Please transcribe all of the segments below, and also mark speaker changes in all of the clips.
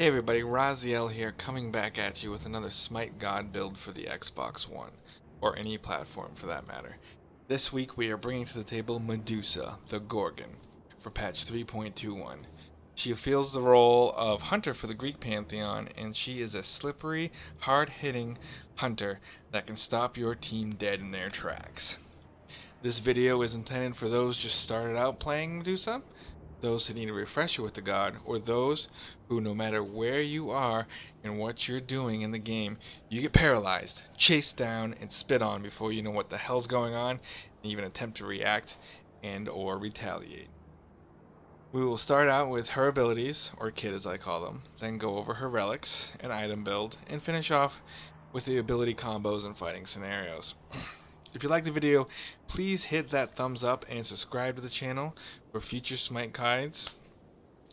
Speaker 1: Hey everybody, Raziel here, coming back at you with another Smite God build for the Xbox One, or any platform for that matter. This week we are bringing to the table Medusa, the Gorgon, for patch 3.21. She fills the role of hunter for the Greek pantheon, and she is a slippery, hard-hitting hunter that can stop your team dead in their tracks. This video is intended for those just started out playing Medusa, those who need a refresher with the god, or those who, no matter where you are and what you're doing in the game, you get paralyzed, chased down, and spit on before you know what the hell's going on, and even attempt to react and or retaliate. We will start out with her abilities, or kit as I call them, then go over her relics and item build, and finish off with the ability combos and fighting scenarios. If you like the video, please hit that thumbs up and subscribe to the channel for future Smite guides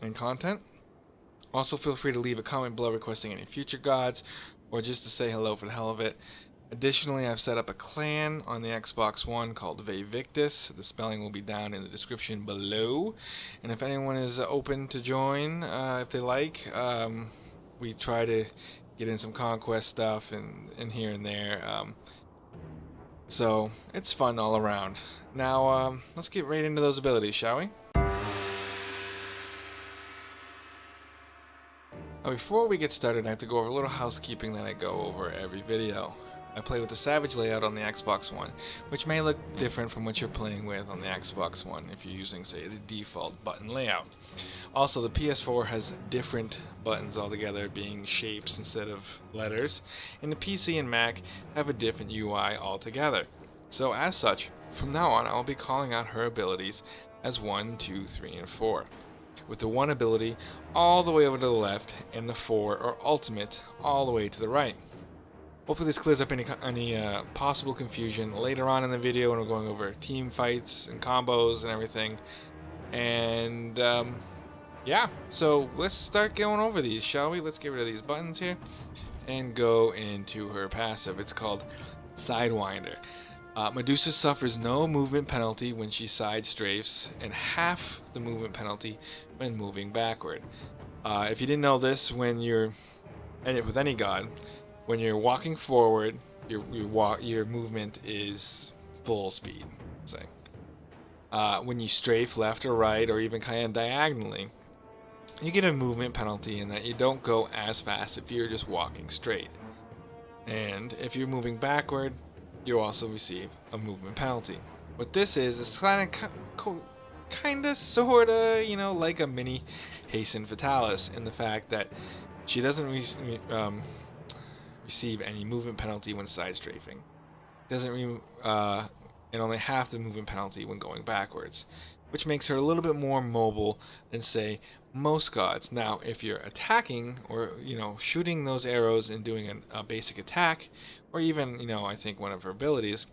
Speaker 1: and content. Also, feel free to leave a comment below requesting any future gods or just to say hello for the hell of it. Additionally, I've set up a clan on the Xbox One called Victis. The spelling will be down in the description below. And if anyone is open to join, if they like, we try to get in some conquest stuff and here and there. So it's fun all around. Now let's get right into those abilities, shall we? Now, before we get started, I have to go over a little housekeeping that I go over every video. I play with the Savage layout on the Xbox One, which may look different from what you're playing with on the Xbox One if you're using, say, the default button layout. Also, the PS4 has different buttons altogether, being shapes instead of letters, and the PC and Mac have a different UI altogether. So as such, from now on, I'll be calling out her abilities as 1, 2, 3, and 4. With the 1 ability all the way over to the left, and the 4, or ultimate, all the way to the right. Hopefully this clears up any possible confusion later on in the video when we're going over team fights and combos and everything. And yeah, so let's start going over these, shall we? Let's get rid of these buttons here and go into her passive. It's called Sidewinder. Medusa suffers no movement penalty when she side strafes and half the movement penalty when moving backward. If you didn't know this, when you're with any god, when you're walking forward, your movement is full speed. Say, when you strafe left or right, or even kind of diagonally, you get a movement penalty in that you don't go as fast if you're just walking straight. And if you're moving backward, you also receive a movement penalty. What this is kinda, sorta, you know, like a mini Hasten Fatalis in the fact that she doesn't receive any movement penalty when side strafing. And only half the movement penalty when going backwards, which makes her a little bit more mobile than, say, most gods. Now, if you're attacking or, you know, shooting those arrows and doing a basic attack, or even, you know, I think one of her abilities,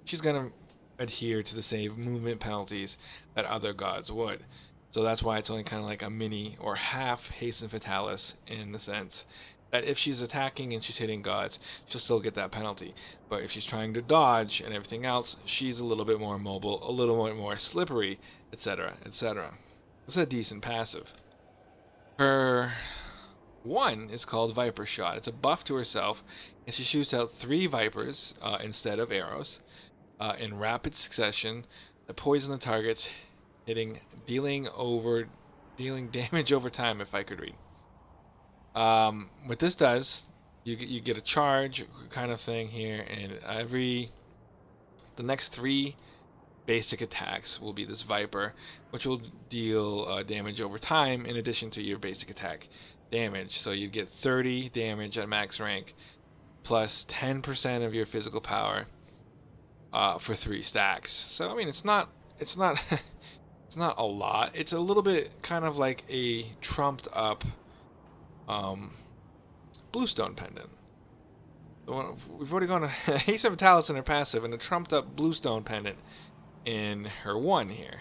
Speaker 1: she's gonna adhere to the same movement penalties that other gods would. So that's why it's only kind of like a mini or half Hasten Fatalis, in the sense that if she's attacking and she's hitting gods, she'll still get that penalty. But if she's trying to dodge and everything else, she's a little bit more mobile, a little bit more slippery, etc., etc. It's a decent passive. Her 1 is called Viper Shot. It's a buff to herself, and she shoots out 3 vipers instead of arrows in rapid succession that poison the targets, dealing damage over time, if I could read. What this does, you get a charge kind of thing here, and the next 3 basic attacks will be this Viper, which will deal damage over time in addition to your basic attack damage. So you get 30 damage at max rank, plus 10% of your physical power for 3 stacks. So I mean, it's not it's not a lot. It's a little bit kind of like a trumped up Bluestone Pendant. We've already gone to Hasten Fatalis in her passive and a trumped up Bluestone Pendant in her 1 here.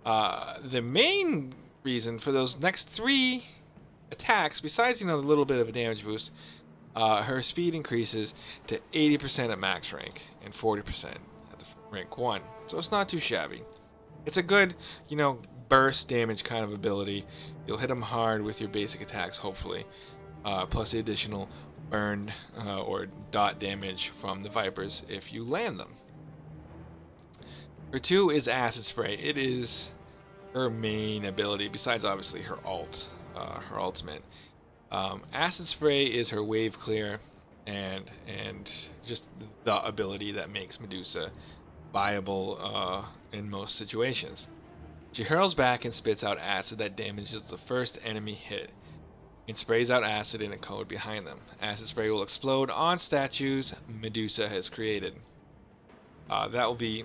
Speaker 1: The main reason for those next 3 attacks, besides, you know, the little bit of a damage boost, her speed increases to 80% at max rank and 40% at the rank 1. So it's not too shabby. It's a good, you know, burst damage kind of ability. You'll hit them hard with your basic attacks, hopefully, plus the additional burn or dot damage from the Vipers if you land them. Her 2 is Acid Spray. It is her main ability, besides obviously her her ultimate. Acid Spray is her wave clear and just the ability that makes Medusa viable in most situations. She hurls back and spits out acid that damages the first enemy hit and sprays out acid in a cone behind them. Acid Spray will explode on statues Medusa has created. That will be,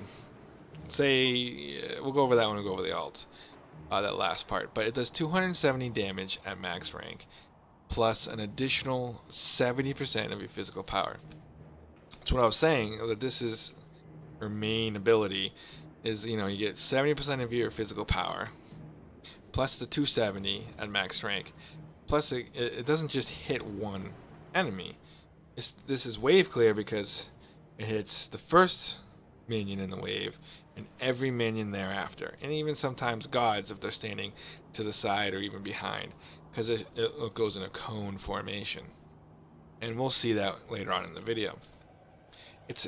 Speaker 1: we'll go over that when we go over the alt, that last part. But it does 270 damage at max rank, plus an additional 70% of your physical power. That's what I was saying, that this is her main ability, is, you get 70% of your physical power, plus the 270 at max rank, plus it doesn't just hit one enemy. This is wave clear because it hits the first minion in the wave and every minion thereafter, and even sometimes gods if they're standing to the side or even behind, because it goes in a cone formation, and we'll see that later on in the video. It's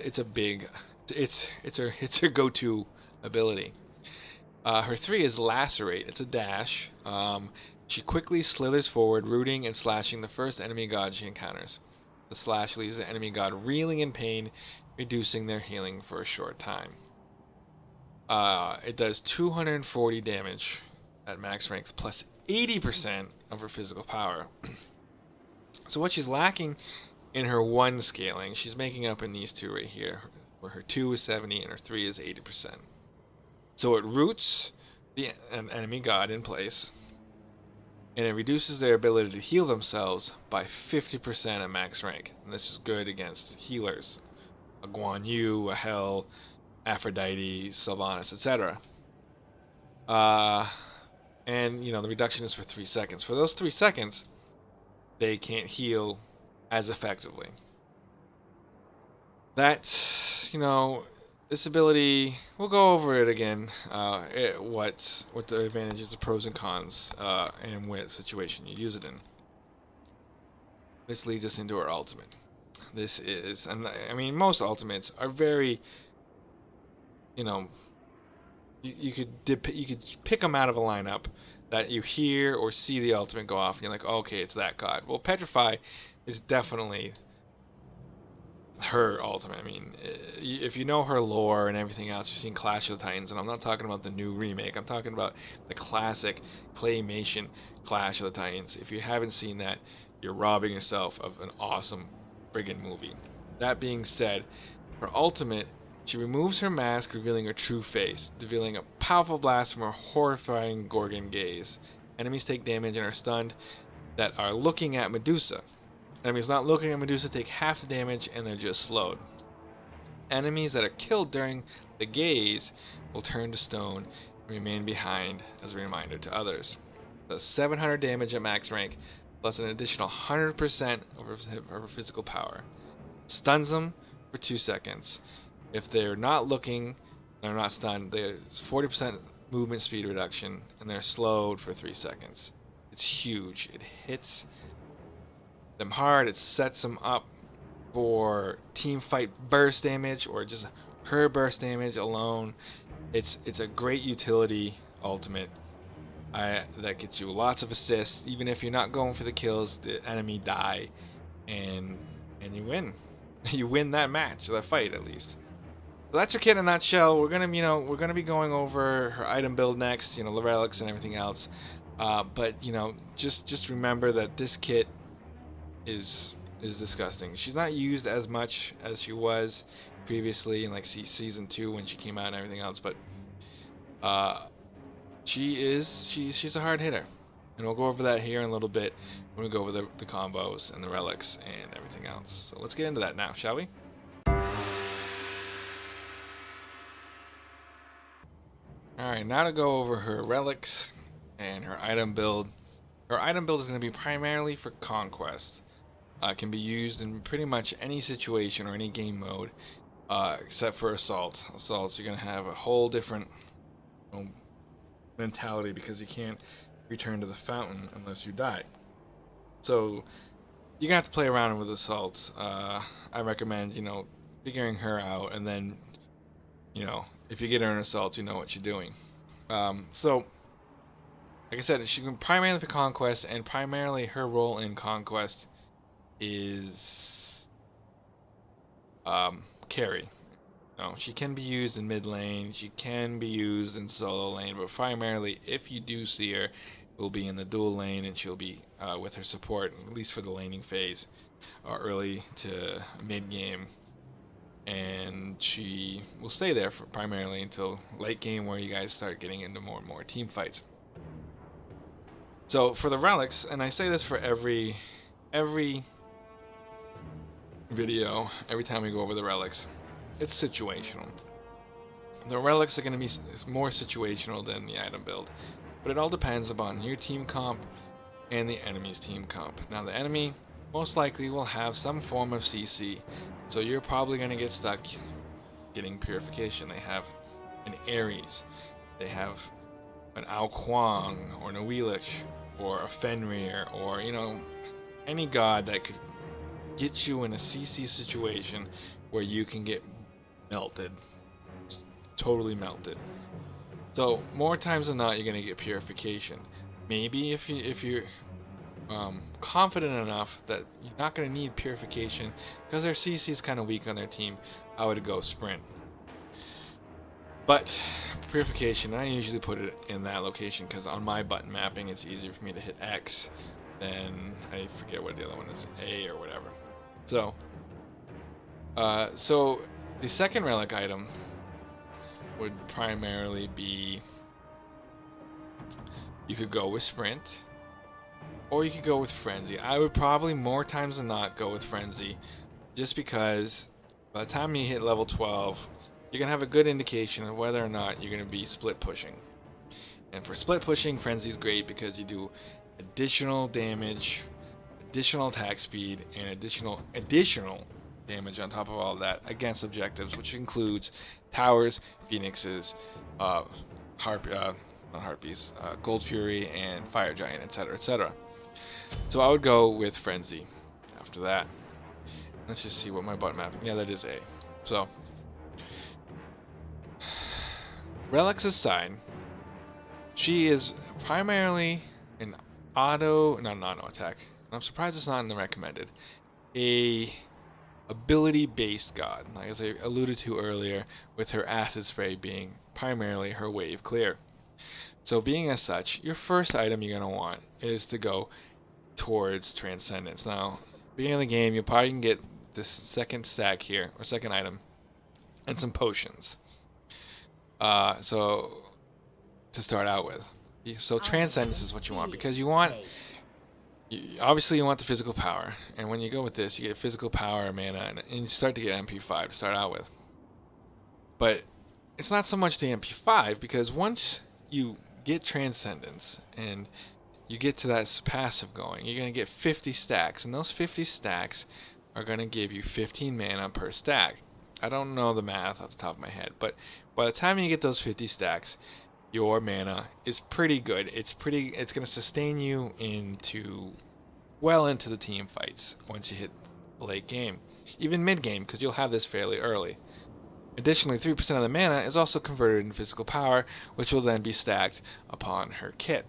Speaker 1: her go-to ability. Her 3 is Lacerate. It's a dash. She quickly slithers forward, rooting and slashing the first enemy god she encounters. The slash leaves the enemy god reeling in pain, reducing their healing for a short time. It does 240 damage at max ranks, plus 80% of her physical power. So what she's lacking in her 1 scaling, she's making up in these 2 right here, where her 2 is 70 and her 3 is 80%. So it roots the enemy god in place, and it reduces their ability to heal themselves by 50% at max rank. And this is good against healers, a Guan Yu, a Hel, Aphrodite, Sylvanas, etc. And the reduction is for 3 seconds. For those 3 seconds, they can't heal as effectively. That's, this ability, we'll go over it again, what the advantages, the pros and cons, and what situation you use it in. This leads us into our ultimate. This is, and I mean, most ultimates are very, you could pick them out of a lineup that you hear or see the ultimate go off, and you're like, oh, okay, it's that god. Well, Petrify is definitely her ultimate. I mean, if you know her lore and everything else, you've seen Clash of the Titans, and I'm not talking about the new remake. I'm talking about the classic claymation Clash of the Titans. If you haven't seen that, you're robbing yourself of an awesome friggin' movie. That being said, her ultimate, she removes her mask, revealing her true face, revealing a powerful blast from her horrifying Gorgon gaze. Enemies take damage and are stunned that are looking at Medusa. Enemies not looking at Medusa take half the damage and they're just slowed. Enemies that are killed during the gaze will turn to stone and remain behind as a reminder to others. Does 700 damage at max rank, plus an additional 100% of her physical power. Stuns them for 2 seconds. If they're not looking, they're not stunned, there's 40% movement speed reduction, and they're slowed for 3 seconds. It's huge. It hits them hard. It sets them up for team fight burst damage, or just her burst damage alone. It's a great utility ultimate that gets you lots of assists. Even if you're not going for the kills, the enemy die, and you win. You win that match, or that fight at least. So that's her kit in a nutshell. We're gonna be going over her item build next, the relics and everything else. But just remember that this kit is disgusting. She's not used as much as she was previously in season 2 when she came out and everything else, but she's a hard hitter, and we'll go over that here in a little bit when we go over the combos and the relics and everything else. So let's get into that now, shall we? Alright, now to go over her relics and her item build. Her item build is going to be primarily for conquest. Can be used in pretty much any situation or any game mode, except for assault. Assaults, you're going to have a whole different mentality because you can't return to the fountain unless you die. So you're gonna have to play around with assault. I recommend, figuring her out, and then, if you get her an assault, you know what you're doing. So, like I said, she can primarily for conquest, and primarily her role in conquest is carry. She can be used in mid lane, she can be used in solo lane, but primarily, if you do see her, it will be in the dual lane, and she'll be with her support, at least for the laning phase, early to mid game. And she will stay there for primarily until late game, where you guys start getting into more and more team fights. So for the relics, and I say this for every video, every time we go over the relics, it's situational. The relics are going to be more situational than the item build, but it all depends upon your team comp and the enemy's team comp. Now the enemy most likely will have some form of CC, so you're probably going to get stuck getting purification. They have an Ares, they have an Ao Kuang, or an Awilich, or a Fenrir, or any god that could get you in a CC situation where you can get melted, just totally melted. So more times than not, you're going to get purification. Maybe if you're confident enough that you're not going to need purification because their CC is kind of weak on their team, I would go sprint. But purification, I usually put it in that location because on my button mapping, it's easier for me to hit X than, I forget what the other one is, A or whatever. So, so the second relic item would primarily be, you could go with sprint, or you could go with frenzy. I would probably more times than not go with frenzy, just because by the time you hit level 12, you're gonna have a good indication of whether or not you're gonna be split pushing. And for split pushing, frenzy is great because you do additional damage, additional attack speed, and additional damage on top of all that against objectives, which includes towers, phoenixes, not harpies, gold fury, and fire giant, etc., etc. So I would go with frenzy after that. Let's just see what my button mapping. Yeah, that is A. So relics aside, she is primarily an not an auto attack. I'm surprised it's not in the recommended. A ability-based god, like as I alluded to earlier, with her acid spray being primarily her wave clear. So being as such, your first item you're going to want is to go towards Transcendence. Now, beginning of the game, you probably can get this second stack here, or second item, and some potions. So, to start out with. So Transcendence is what you want, because you want, obviously you want the physical power, and when you go with this, you get physical power, mana, and you start to get MP5 to start out with. But it's not so much the MP5, because once you get Transcendence and you get to that passive going, you're going to get 50 stacks, and those 50 stacks are going to give you 15 mana per stack. I don't know the math off the top of my head, but by the time you get those 50 stacks, your mana is pretty good. It's going to sustain you well into the team fights once you hit the late game, even mid game, because you'll have this fairly early. Additionally, 3% of the mana is also converted into physical power, which will then be stacked upon her kit.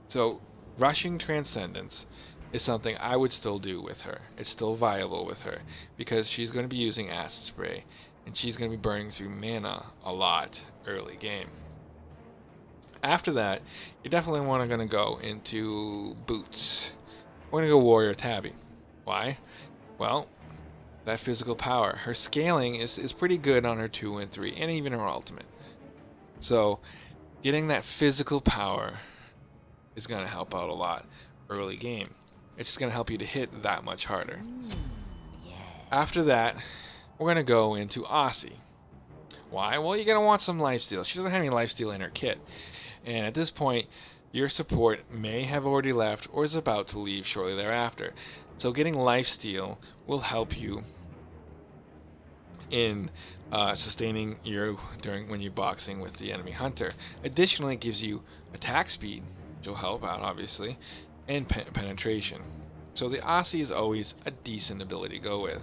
Speaker 1: So rushing Transcendence is something I would still do with her. It's still viable with her, because she's going to be using Acid Spray, and she's going to be burning through mana a lot early game. After that, you definitely want to go into Boots. We're going to go Warrior Tabby. Why? Well, that physical power. Her scaling is pretty good on her 2 and 3, and even her ultimate. So, getting that physical power is going to help out a lot early game. It's just going to help you to hit that much harder.
Speaker 2: Yes.
Speaker 1: After that, we're going to go into Aussie. Why? Well, you're going to want some lifesteal. She doesn't have any lifesteal in her kit. And at this point, your support may have already left or is about to leave shortly thereafter. So getting lifesteal will help you in sustaining when you're boxing with the enemy hunter. Additionally, it gives you attack speed, which will help out obviously, and penetration. So the Aussie is always a decent ability to go with.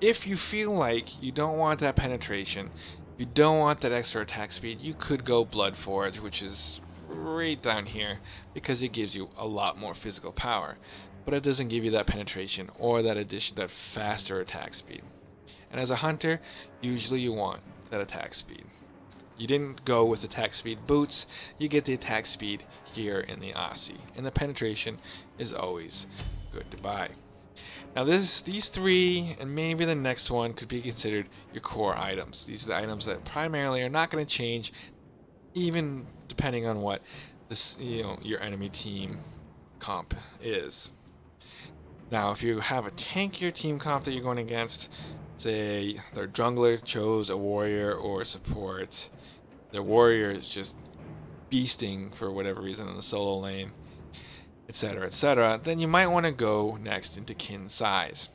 Speaker 1: If you feel like you don't want that penetration, you don't want that extra attack speed, you could go Blood Forge, which is right down here, because it gives you a lot more physical power, but it doesn't give you that penetration or that faster attack speed. And as a hunter, usually you want that attack speed. You didn't go with attack speed boots, you get the attack speed here in the Aussie, and the penetration is always good to buy. Now these three, and maybe the next one, could be considered your core items. These are the items that primarily are not going to change, even depending on what your enemy team comp is. Now, if you have a tankier team comp that you're going against, say their jungler chose a warrior or a support, their warrior is just beasting for whatever reason in the solo lane, etc., then you might want to go next into kin size.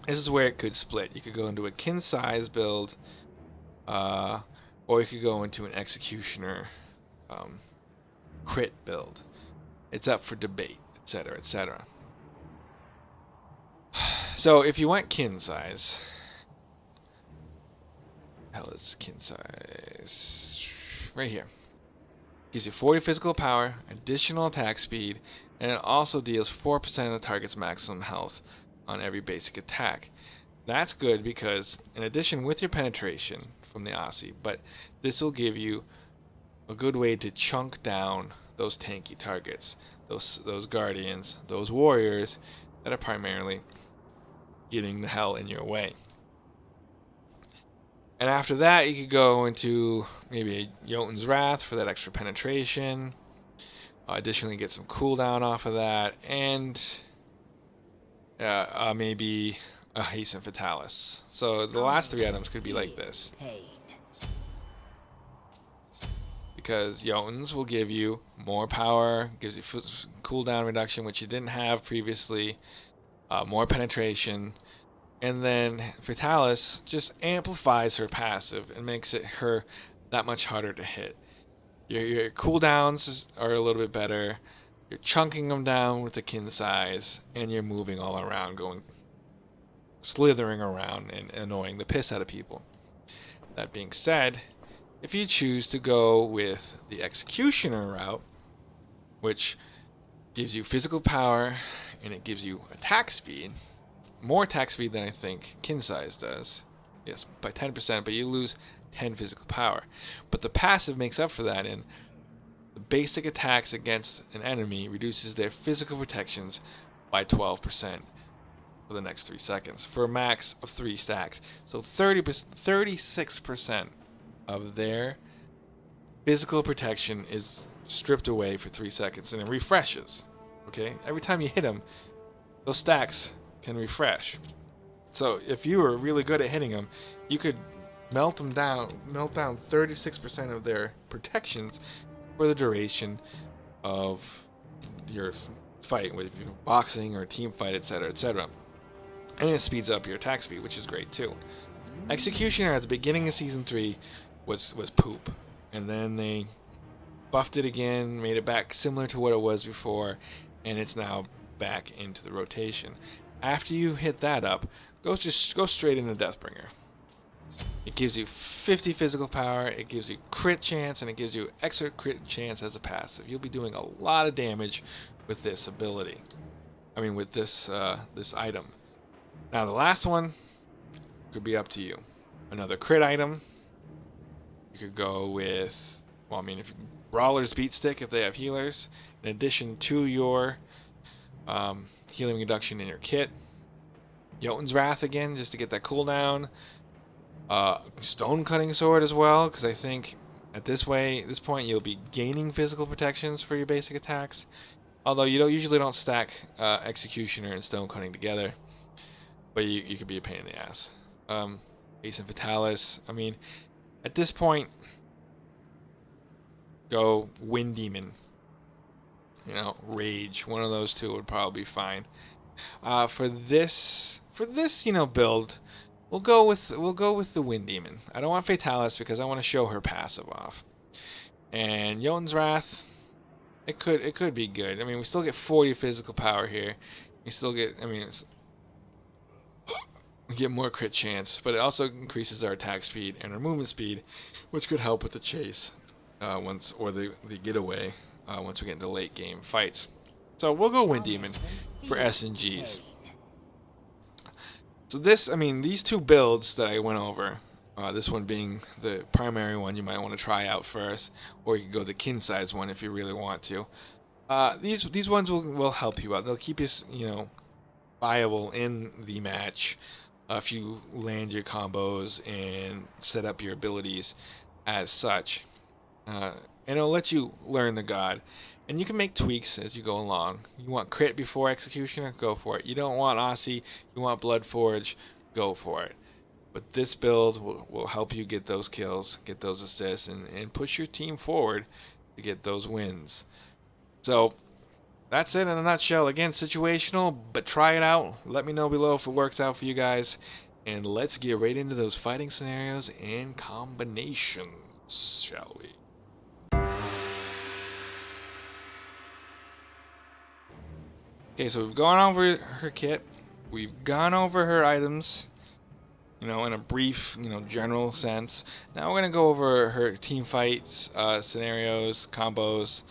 Speaker 1: This is where it could split. You could go into a kin size build, or you could go into an executioner crit build. It's up for debate, etc. So if you want kin size, hell is kin size right here. Gives you 40 physical power, additional attack speed, and it also deals 4% of the target's maximum health on every basic attack. That's good because, in addition with your penetration from the Aussie, but this will give you a good way to chunk down those tanky targets, those guardians, those warriors that are primarily getting the hell in your way. And after that, you could go into maybe a Jotun's Wrath for that extra penetration. Additionally, get some cooldown off of that, and maybe a Hasten Fatalis. So the last three items could be like this. Because Jotun's will give you more power, gives you cooldown reduction, which you didn't have previously, more penetration. And then Fatalis just amplifies her passive and makes her that much harder to hit. Your cooldowns are a little bit better. You're chunking them down with the kin size, and you're moving all around, slithering around and annoying the piss out of people. That being said, if you choose to go with the executioner route, which gives you physical power and it gives you attack speed, more attack speed than I think kin size does. Yes, by 10%, but you lose 10 physical power. But the passive makes up for that in the basic attacks against an enemy reduces their physical protections by 12% for the next 3 seconds, for a max of 3 stacks. So 36% of their physical protection is stripped away for 3 seconds, and it refreshes. Okay? Every time you hit them, those stacks can refresh. So if you were really good at hitting them, you could melt down 36% of their protections for the duration of your fight, with boxing or team fight, etc. And it speeds up your attack speed, which is great too. Executioner at the beginning of season 3 was poop, and then they buffed it again, made it back similar to what it was before, and it's now back into the rotation. After you hit that up, go straight into Deathbringer. It gives you 50 physical power, it gives you crit chance, and it gives you extra crit chance as a passive. You'll be doing a lot of damage with this ability. With this item. Now the last one could be up to you. Another crit item. You could go with, if Brawler's Beat Stick if they have healers, in addition to your healing reduction in your kit. Jotun's Wrath again, just to get that cooldown. Stone Cutting Sword as well, because I think at this point you'll be gaining physical protections for your basic attacks. Although you usually don't stack Executioner and Stone Cutting together, but you could be a pain in the ass. Hasten Fatalis. At this point, go Wind Demon. Rage. One of those two would probably be fine. For this build, we'll go with the Wind Demon. I don't want Fatalis because I want to show her passive off. And Jotun's Wrath, it could be good. I mean, we still get 40 physical power here. We still get, I mean, we get more crit chance, but it also increases our attack speed and our movement speed, which could help with the chase or the getaway once we get into late game fights. So we'll go Wind Demon for S and Gs. So this, I mean, these two builds that I went over, this one being the primary one you might want to try out first, or you can go the kin size one if you really want to. These ones will help you out. They'll keep you, you know, viable in the match if you land your combos and set up your abilities as such. And it'll let you learn the god. And you can make tweaks as you go along. You want crit before executioner? Go for it. You don't want Aussie, you want Bloodforge? Go for it. But this build will help you get those kills, get those assists, and push your team forward to get those wins. So that's it in a nutshell. Again, situational, but try it out. Let me know below if it works out for you guys. And let's get right into those fighting scenarios and combinations, shall we? Okay, so we've gone over her kit. We've gone over her items, you know, in a brief, you know, general sense. Now we're going to go over her team fights, scenarios, combos.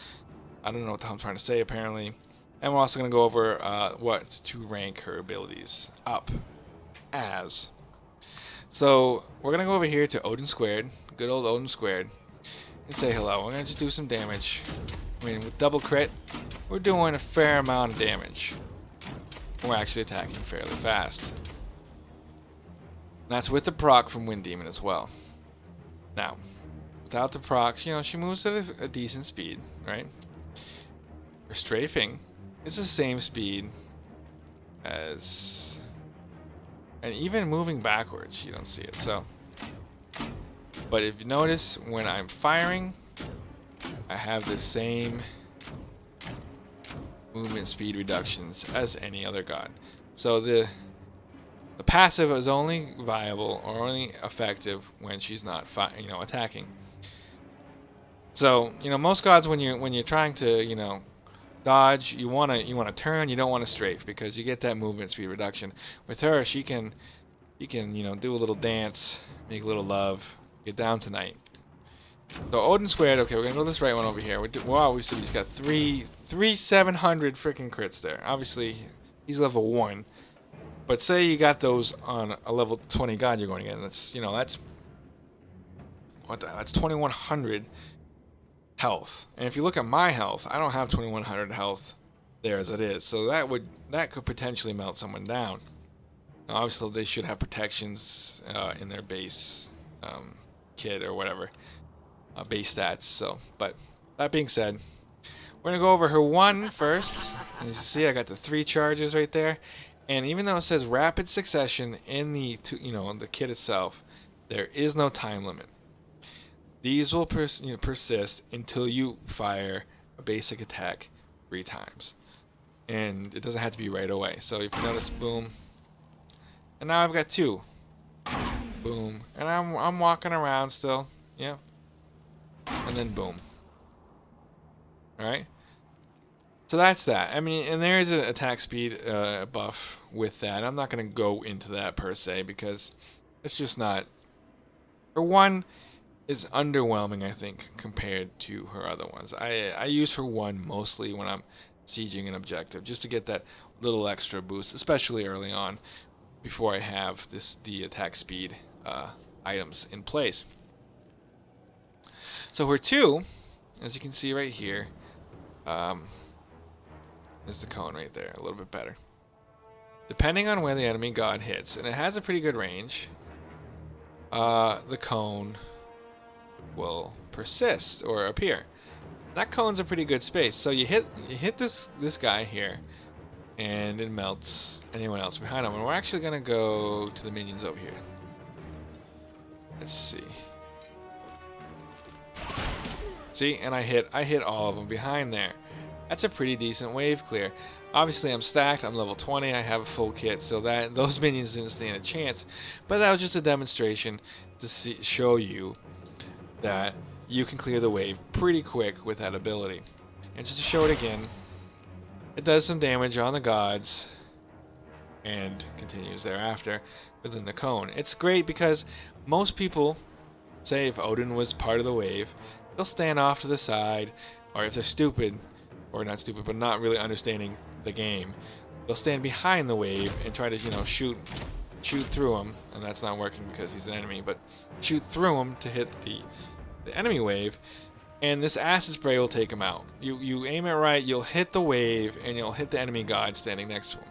Speaker 1: I don't know what I'm trying to say, apparently. And we're also going to go over what to rank her abilities up as. So we're going to go over here to Odin Squared, good old Odin Squared, and say hello. We're going to just do some damage. I mean, with double crit, we're doing a fair amount of damage. We're actually attacking fairly fast. And that's with the proc from Wind Demon as well. Now, without the proc, you know, she moves at a decent speed, right? Her strafing is the same speed as... And even moving backwards, you don't see it. So, but if you notice, when I'm firing, I have the same movement speed reductions as any other god. So the passive is only viable or only effective when she's not attacking. So, you know, most gods when you're trying to, you know, dodge, you want to turn, you don't want to strafe because you get that movement speed reduction. With her, she can you know, do a little dance, make a little love, get down tonight. So Odin Squared, okay, we're gonna go this right one over here. Wow, we see he's got three 700 freaking crits there. Obviously, he's level 1. But say you got those on a level 20 god you're going to get. That's, you know, that's 2100 health. And if you look at my health, I don't have 2100 health there as it is. So that could potentially melt someone down. Now, obviously, they should have protections in their base kit or whatever. Base stats. So, but that being said, we're gonna go over her 1 first. And you see, I got the 3 charges right there. And even though it says rapid succession in the the kit itself, there is no time limit. These will persist until you fire a basic attack 3 times, and it doesn't have to be right away. So if you notice, boom, and now I've got 2, boom, and I'm walking around still, yeah. And then boom. Alright. So that's that. I mean, and there is an attack speed buff with that. I'm not going to go into that per se because it's just not... Her 1 is underwhelming, I think, compared to her other ones. I use her 1 mostly when I'm sieging an objective, just to get that little extra boost, especially early on, before I have the attack speed items in place. So her 2, as you can see right here, is the cone right there, a little bit better. Depending on where the enemy god hits, and it has a pretty good range, the cone will persist or appear. That cone's a pretty good space. So you hit this guy here, and it melts anyone else behind him. And we're actually gonna go to the minions over here. Let's see. See, and I hit all of them behind there. That's a pretty decent wave clear. Obviously I'm stacked, I'm level 20, I have a full kit, so that those minions didn't stand a chance. But that was just a demonstration to show you that you can clear the wave pretty quick with that ability. And just to show it again, it does some damage on the gods and continues thereafter within the cone. It's great because most people, say if Odin was part of the wave, they'll stand off to the side, or if they're stupid, or not stupid, but not really understanding the game, they'll stand behind the wave and try to, shoot through him, and that's not working because he's an enemy, but shoot through him to hit the enemy wave, and this acid spray will take him out. You aim it right, you'll hit the wave, and you'll hit the enemy god standing next to him.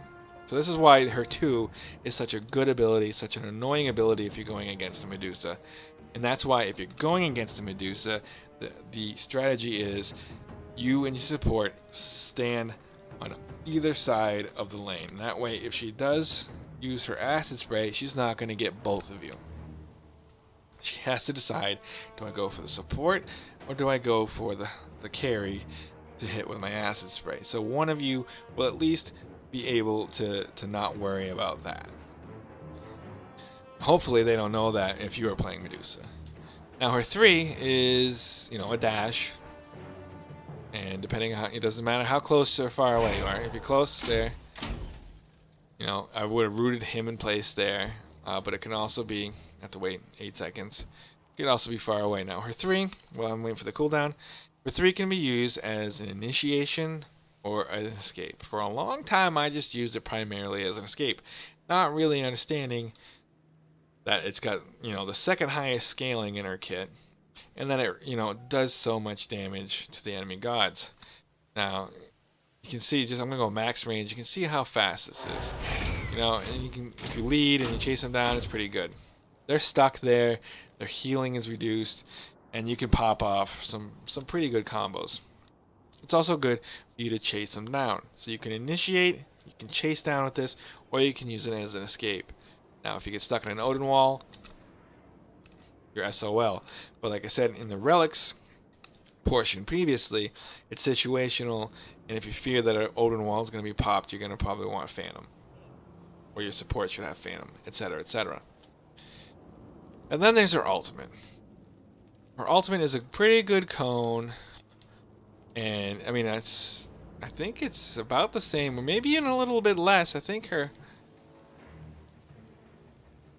Speaker 1: So this is why her 2 is such a good ability, such an annoying ability if you're going against a Medusa. And that's why if you're going against a Medusa, the strategy is you and your support stand on either side of the lane. That way, if she does use her acid spray, she's not going to get both of you. She has to decide, do I go for the support or do I go for the carry to hit with my acid spray? So one of you will at least be able to not worry about that. Hopefully they don't know that if you are playing Medusa. Now her 3 is, a dash. And depending on how, it doesn't matter how close or far away you are. If you're close there, I would have rooted him in place there. But it can also be, have to wait 8 seconds. It could also be far away. Now her 3, well, I'm waiting for the cooldown. Her 3 can be used as an initiation or an escape. For a long time I just used it primarily as an escape, not really understanding that it's got, the second highest scaling in her kit, and then it, does so much damage to the enemy gods. Now, you can see, I'm gonna go max range, you can see how fast this is. And you can, if you lead and you chase them down, it's pretty good. They're stuck there, their healing is reduced, and you can pop off some pretty good combos. It's also good for you to chase them down. So you can initiate, you can chase down with this, or you can use it as an escape. Now, if you get stuck in an Odin wall, you're SOL. But like I said, in the relics portion previously, it's situational, and if you fear that an Odin wall is going to be popped, you're going to probably want Phantom. Or your support should have Phantom, etc., etc. And then there's her ultimate. Her ultimate is a pretty good cone, and I mean, I think it's about the same, or maybe even a little bit less. I think her,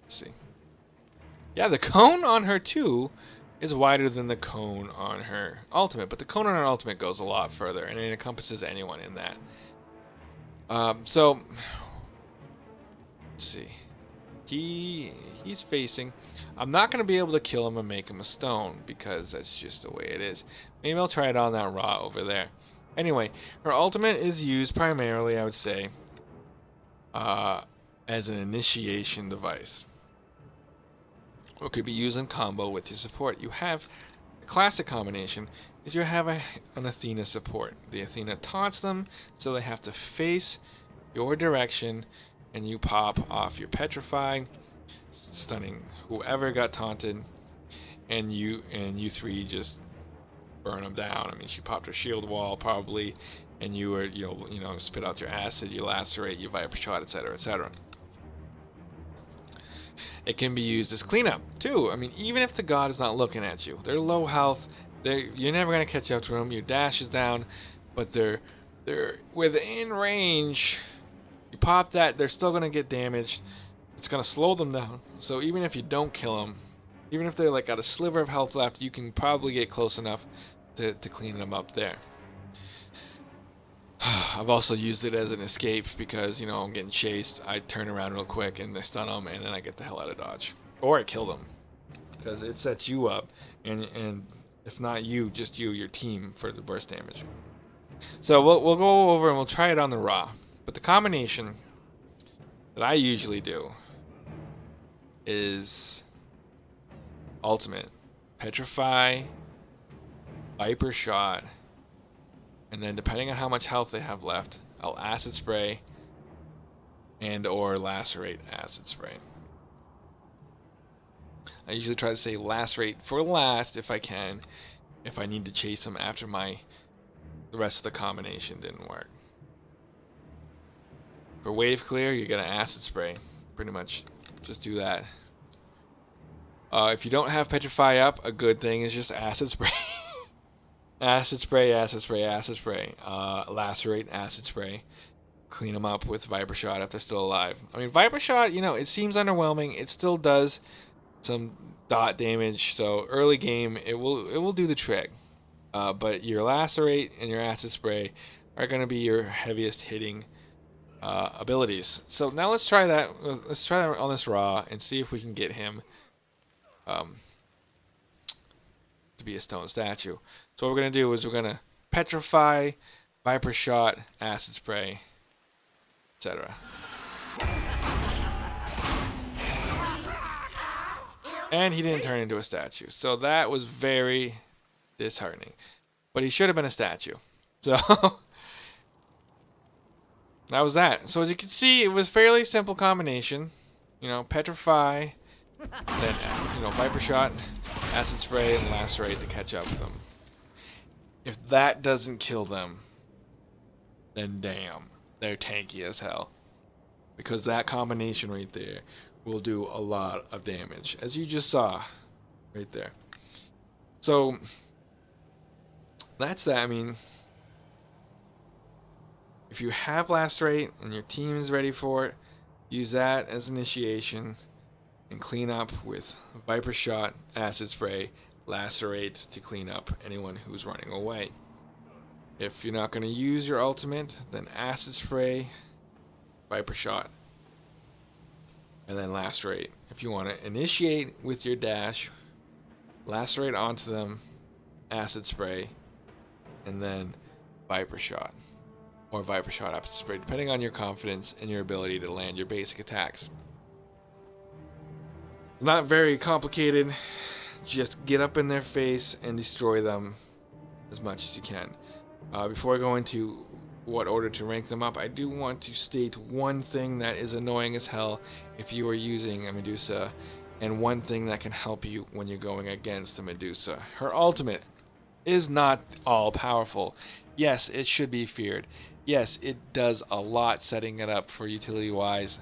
Speaker 1: let's see. Yeah, the cone on her 2 is wider than the cone on her ultimate, but the cone on her ultimate goes a lot further, and it encompasses anyone in that. So, let's see. He's facing. I'm not going to be able to kill him and make him a stone, because that's just the way it is. Maybe I'll try it on that Ra over there. Anyway, her ultimate is used primarily, I would say, as an initiation device. Or could be used in combo with your support. You have the classic combination is you have an Athena support. The Athena taunts them, so they have to face your direction, and you pop off your petrify, stunning whoever got taunted, and you 3 just burn them down. I mean, she popped her shield wall probably, and you were spit out your acid, you lacerate, you viper shot, etc., etc. It can be used as cleanup too. I mean, even if the god is not looking at you, they're low health. You're never gonna catch up to them. Your dash is down, but they're within range. You pop that, they're still gonna get damaged. It's gonna slow them down. So even if you don't kill them, even if they're like got a sliver of health left, you can probably get close enough to clean them up there. I've also used it as an escape because, I'm getting chased. I turn around real quick and I stun them, and then I get the hell out of dodge. Or I kill them. Because it sets you up, and if not you, just your team for the burst damage. So we'll go over and we'll try it on the Ra. But the combination that I usually do is ultimate, petrify, viper shot, and then depending on how much health they have left, I'll acid spray and or lacerate acid spray. I usually try to say lacerate for last if I can, if I need to chase them after my the rest of the combination didn't work. For wave clear, you're gonna acid spray. Pretty much, just do that. If you don't have petrify up, a good thing is just acid spray. Acid spray, acid spray, acid spray. Lacerate, acid spray. Clean them up with Viper Shot if they're still alive. I mean, Viper Shot, you know, it seems underwhelming. It still does some dot damage, so early game it will do the trick. But your Lacerate and your acid spray are going to be your heaviest hitting abilities. So now let's try that. Let's try that on this Raw and see if we can get him to be a stone statue. So what we're going to do is we're going to petrify, Viper Shot, acid spray, etc. And he didn't turn into a statue. So that was very disheartening. But he should have been a statue. So that was that. So as you can see, it was fairly simple combination. You know, petrify, then Viper Shot, acid spray, and lacerate to catch up with them. If that doesn't kill them, then damn, they're tanky as hell. Because that combination right there will do a lot of damage, as you just saw right there. So that's that. I mean, if you have lacerate and your team is ready for it, use that as initiation and clean up with Viper Shot, acid spray, lacerate to clean up anyone who's running away. If you're not going to use your ultimate, then acid spray, Viper Shot, and then lacerate. If you want to initiate with your dash, lacerate onto them, acid spray, and then Viper Shot. Or Viper Shot acid spray, depending on your confidence and your ability to land your basic attacks. Not very complicated. Just get up in their face and destroy them as much as you can. Before I go into what order to rank them up, I do want to state one thing that is annoying as hell if you are using a Medusa, and one thing that can help you when you're going against a Medusa. Her ultimate is not all powerful. Yes, it should be feared. Yes, it does a lot setting it up for utility wise.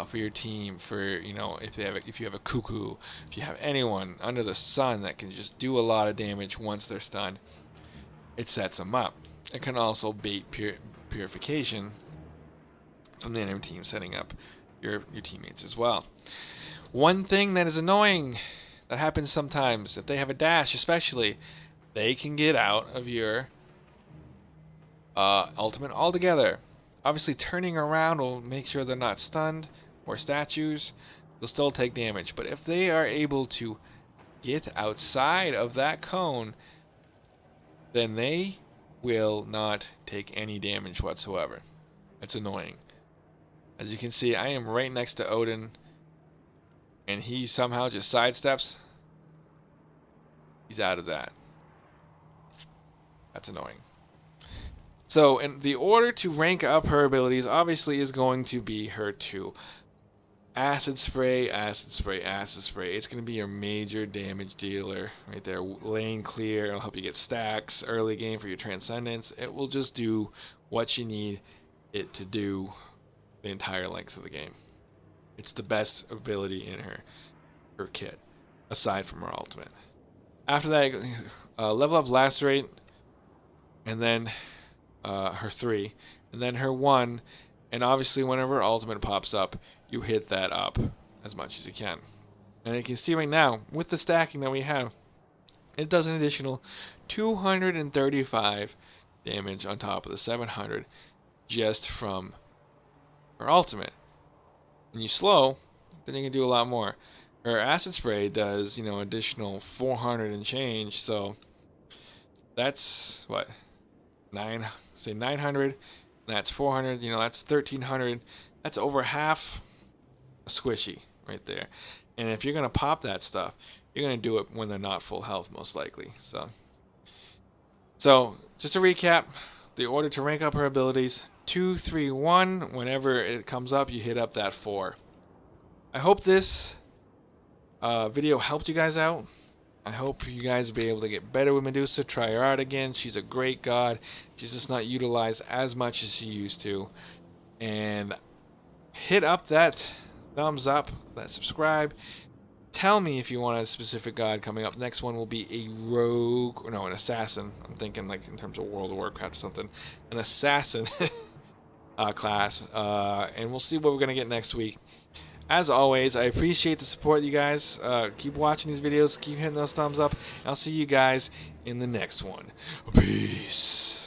Speaker 1: For your team, for if you have a cuckoo, if you have anyone under the sun that can just do a lot of damage once they're stunned, it sets them up. It can also bait purification from the enemy team, setting up your teammates as well. One thing that is annoying that happens sometimes, if they have a dash especially, they can get out of your ultimate altogether. Obviously, turning around will make sure they're not stunned or statues. They'll still take damage. But if they are able to get outside of that cone, then they will not take any damage whatsoever. It's annoying. As you can see, I am right next to Odin, and he somehow just sidesteps. He's out of that. That's annoying. So, in the order to rank up her abilities, obviously, is going to be her 2. Acid Spray, Acid Spray, Acid Spray. It's going to be your major damage dealer right there. Lane clear. It'll help you get stacks early game for your Transcendence. It will just do what you need it to do the entire length of the game. It's the best ability in her kit, aside from her ultimate. After that, level up Lacerate, and then her 3, and then her 1, and obviously whenever her ultimate pops up, you hit that up as much as you can. And you can see right now, with the stacking that we have, it does an additional 235 damage on top of the 700 just from her ultimate. When you slow, then you can do a lot more. Her acid spray does, additional 400 and change, so that's what, 900, that's 400, that's 1300. That's over half a squishy right there. And if you're going to pop that stuff, you're going to do it when they're not full health, most likely. So just to recap, the order to rank up her abilities: 2, 3, 1. Whenever it comes up, you hit up that 4. I hope this video helped you guys out. I hope you guys will be able to get better with Medusa. Try her out again. She's a great god. She's just not utilized as much as she used to. And hit up that thumbs up, that subscribe. Tell me if you want a specific god coming up. Next one will be a rogue, or no, an assassin. I'm thinking like in terms of World of Warcraft or something. An assassin class. And we'll see what we're going to get next week. As always, I appreciate the support, you guys. Keep watching these videos. Keep hitting those thumbs up. I'll see you guys in the next one. Peace.